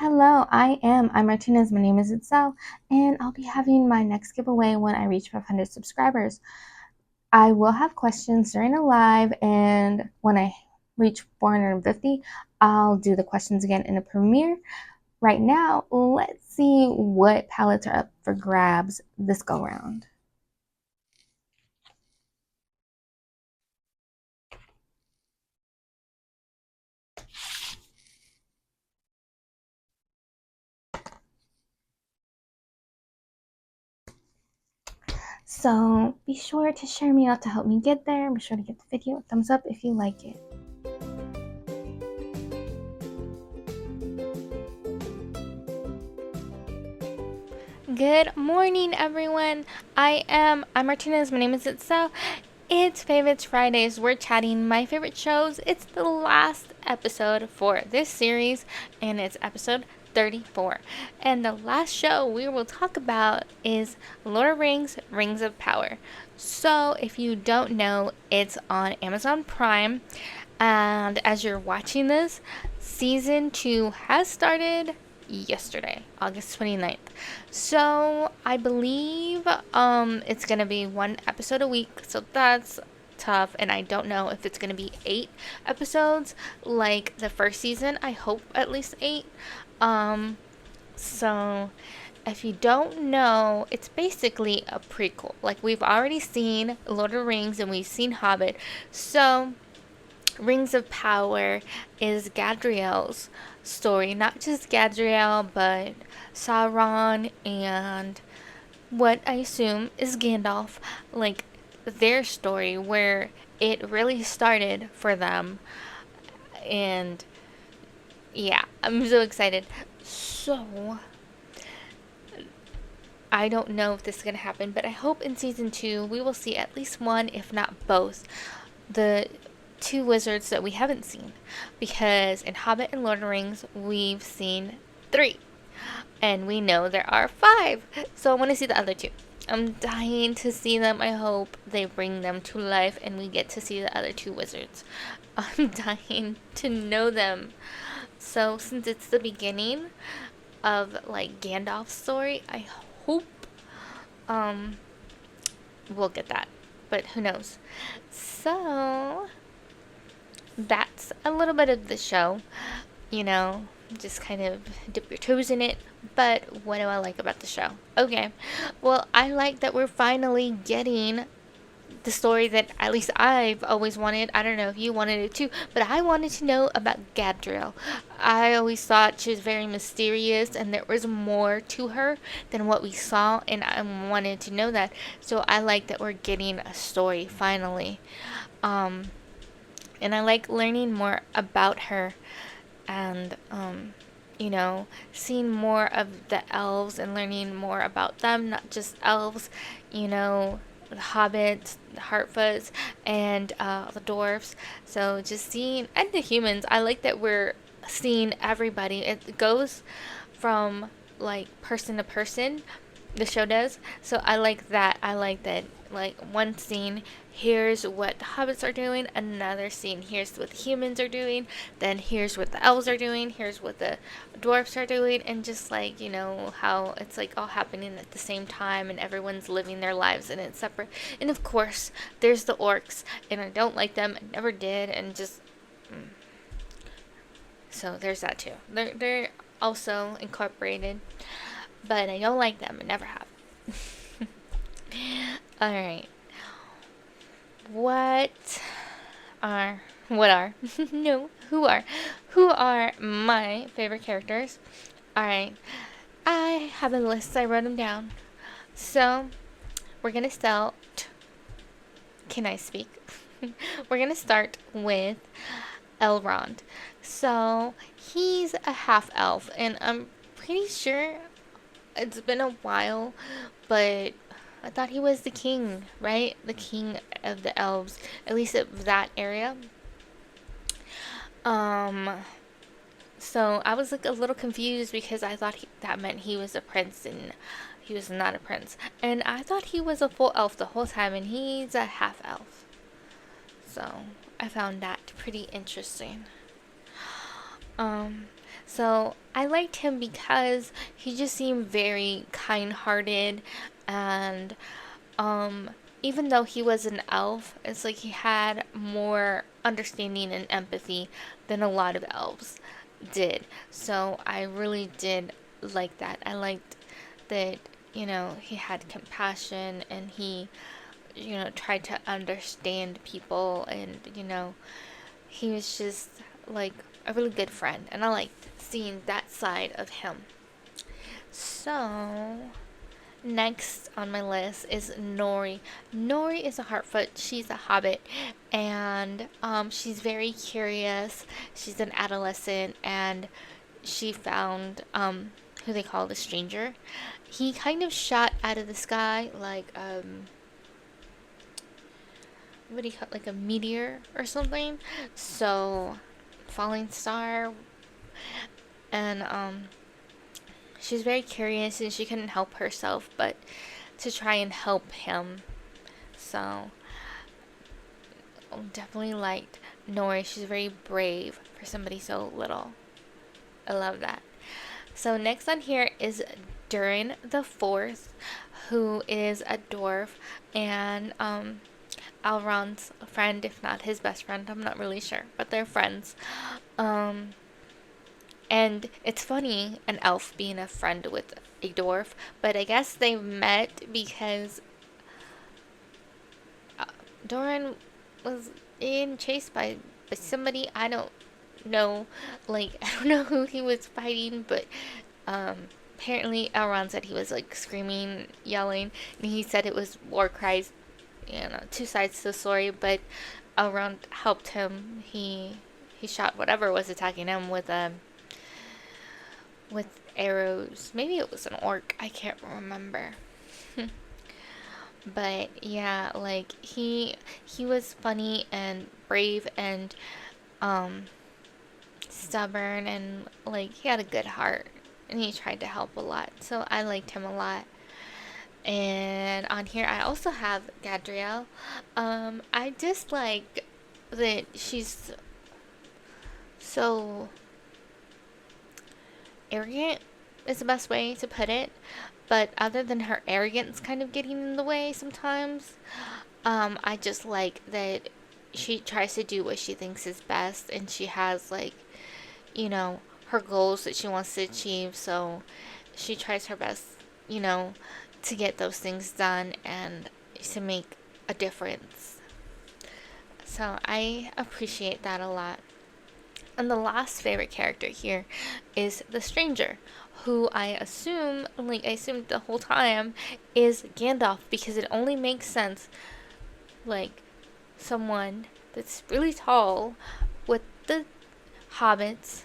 Hello, I'm Martinez. My name is Itzell, and I'll be having my next giveaway when I reach 500 subscribers. I will have questions during the live, and when I reach 450, I'll do the questions again in a premiere. Right now, let's see what palettes are up for grabs this go round. So be sure to share me out to help me get there. Be sure to give the video a thumbs up if you like it. Good morning, everyone. I'm Martinez. My name is Itzell. It's Favorites Fridays. We're chatting my favorite shows. It's the last episode for this series, and it's episode 34. And the last show we will talk about is Lord of Rings, Rings of Power. So, if you don't know, it's on Amazon Prime. And as you're watching this, season 2 has started yesterday, August 29th. So I believe it's gonna be one episode a week, so that's tough, and I don't know if it's gonna be 8 episodes like the first season. I hope at least 8. So if you don't know, it's basically a prequel. Like, we've already seen Lord of the Rings and we've seen Hobbit. So Rings of Power is Gadriel's story. Not just Gadriel, but Sauron and what I assume is Gandalf. Like, their story, where it really started for them. And yeah, I'm so excited. So, I don't know if this is going to happen, but I hope in season 2 we will see at least one, if not both, the 2 wizards that we haven't seen. Because in Hobbit and Lord of the Rings, we've seen 3. And we know there are 5. So I want to see the other 2. I'm dying to see them. I hope they bring them to life and we get to see the other 2 wizards. I'm dying to know them. So since it's the beginning of like Gandalf's story, I hope we'll get that. But who knows? So that's a little bit of the show. You know, just kind of dip your toes in it. But what do I like about the show? Okay, well, I like that we're finally getting the story that at least I've always wanted. I don't know if you wanted it too, but I wanted to know about Gadriel. I always thought she was very mysterious and there was more to her than what we saw, and I wanted to know that. So I like that we're getting a story finally. And I like learning more about her, and seeing more of the elves and learning more about them, not just elves, the hobbits, the Harfoots, and the dwarves. So just seeing, and the humans, I like that we're seeing everybody. It goes from like person to person, the show does. So I like that. I like that, like, one scene, here's what the hobbits are doing, another scene, here's what the humans are doing, then here's what the elves are doing, here's what the dwarfs are doing, and just like, how it's like all happening at the same time and everyone's living their lives and it's separate. And of course, there's the orcs, and I don't like them, I never did, and just so there's that too. They're also incorporated, but I don't like them, I never have. Alright. What are no, who are my favorite characters? Alright. I have a list, I wrote them down. So we're gonna start, can I speak? We're gonna start with Elrond. So he's a half elf, and I'm pretty sure it's been a while, but I thought he was the king, right? The king of the elves, at least of that area. Um, so I was like a little confused because I thought that meant he was a prince, and he was not a prince. And I thought he was a full elf the whole time, and he's a half elf. So I found that pretty interesting. Um, So I liked him because he just seemed very kind-hearted, and um, even though he was an elf, it's like he had more understanding and empathy than a lot of elves did. So I really did like that. I liked that, he had compassion, and he, tried to understand people, and, he was just like a really good friend, and I liked seeing that side of him. So, next on my list is Nori. Nori is a Heartfoot. She's a hobbit, and she's very curious. She's an adolescent, and she found who they call the stranger. He kind of shot out of the sky like what do you call it, like a meteor or something. So, falling star, and she's very curious, and she couldn't help herself but to try and help him. So, definitely liked Nori. She's very brave for somebody so little. I love that. So next on here is Durin the Fourth, who is a dwarf, and Elrond's friend, if not his best friend. I'm not really sure, but they're friends. Um, and it's funny, an elf being a friend with a dwarf, but I guess they met because Durin was being chased by somebody. I don't know, like, I don't know who he was fighting, but apparently Elrond said he was like screaming, yelling, and he said it was war cries. Two sides to the story, but Elrond helped him. He shot whatever was attacking him with arrows. Maybe it was an orc. I can't remember. But yeah, like he was funny and brave and um stubborn, and like he had a good heart, and he tried to help a lot. So I liked him a lot. And on here I also have Gadriel. I just like that she's so arrogant is the best way to put it. But other than her arrogance kind of getting in the way sometimes, I just like that she tries to do what she thinks is best, and she has like, her goals that she wants to achieve. So she tries her best, you know, to get those things done and to make a difference. So I appreciate that a lot. And the last favorite character here is the stranger, who I assumed the whole time is Gandalf, because it only makes sense, like, someone that's really tall with the hobbits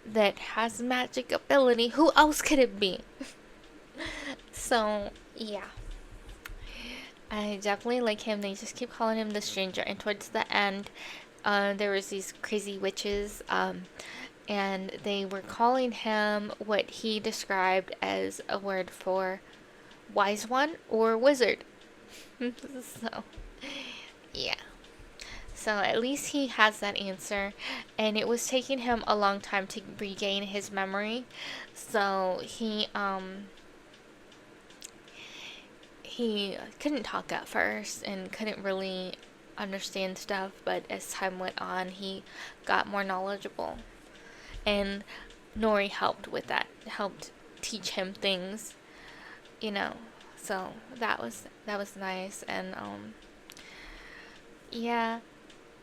that has magic ability. Who else could it be? So, yeah. I definitely like him. They just keep calling him the stranger. And towards the end, there was these crazy witches, and they were calling him what he described as a word for wise one or wizard. So, yeah. So at least he has that answer, and it was taking him a long time to regain his memory. So he couldn't talk at first and couldn't really understand stuff, but as time went on, he got more knowledgeable. And Nori helped with that, helped teach him things, you know. So that was nice, and yeah,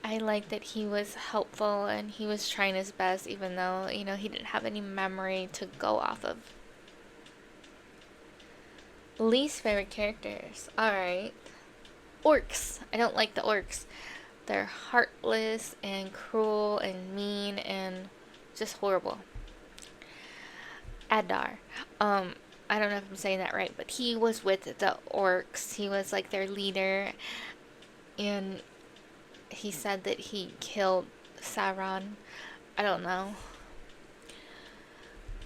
I liked that he was helpful and he was trying his best, even though, he didn't have any memory to go off of. Least favorite characters. Alright. Orcs. I don't like the orcs. They're heartless and cruel and mean and just horrible. Adar. I don't know if I'm saying that right, but he was with the orcs. He was like their leader, and he said that he killed Sauron. I don't know.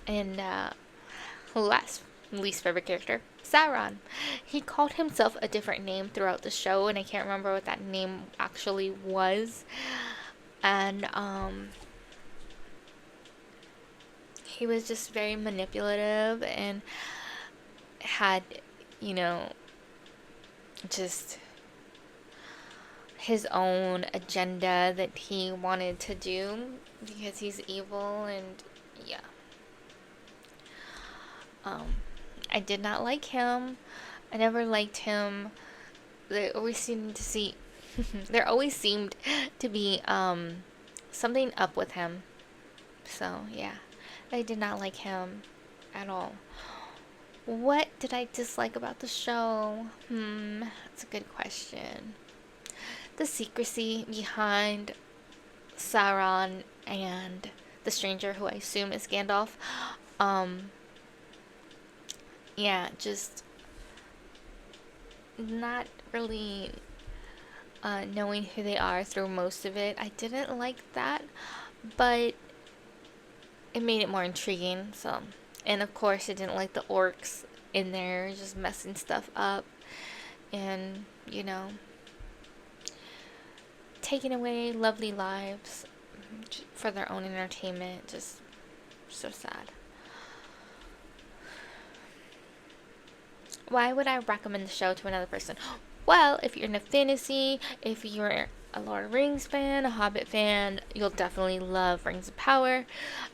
And last least favorite character, Sauron. He called himself a different name throughout the show, and I can't remember what that name actually was. And he was just very manipulative and had, you know, just his own agenda that he wanted to do because he's evil. And yeah, um, I did not like him. I never liked him. There always seemed to see there always seemed to be something up with him. So yeah, I did not like him at all. What did I dislike about the show? That's a good question. The secrecy behind Sauron and the stranger, who I assume is Gandalf. Um, yeah, just not really knowing who they are through most of it. I didn't like that, but it made it more intriguing. So, and of course, I didn't like the orcs in there just messing stuff up and, you know, taking away lovely lives for their own entertainment. Just so sad. Why would I recommend the show to another person? Well, if you're into fantasy, if you're a Lord of the Rings fan, a Hobbit fan, you'll definitely love Rings of Power.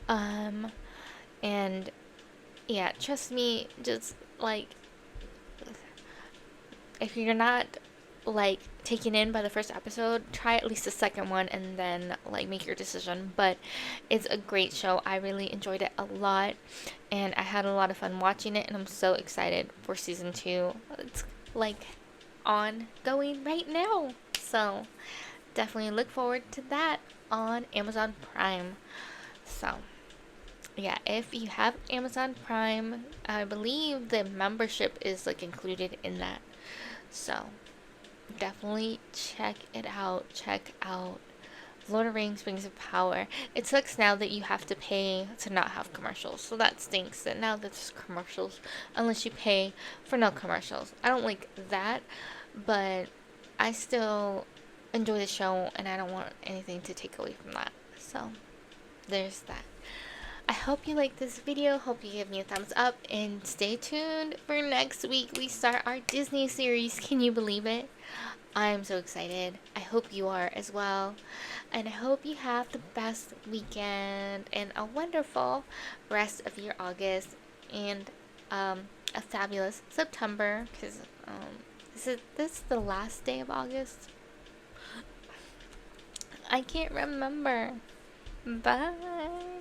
And yeah, trust me, just like, if you're not like taken in by the first episode, try at least the second one and then like make your decision. But it's a great show. I really enjoyed it a lot and I had a lot of fun watching it, and I'm so excited for season 2. It's like ongoing right now, so definitely look forward to that on Amazon Prime. So yeah, if you have Amazon Prime, I believe the membership is like included in that. So definitely check it out. Check out Lord of the Rings, Rings of Power. It sucks now that you have to pay to not have commercials. So that stinks that now there's commercials unless you pay for no commercials. I don't like that, but I still enjoy the show and I don't want anything to take away from that. So there's that. I hope you like this video. Hope you give me a thumbs up and stay tuned for next week. We start our Disney series. Can you believe it? I'm so excited. I hope you are as well. And I hope you have the best weekend and a wonderful rest of your August and a fabulous September, because is this the last day of August? I can't remember. Bye.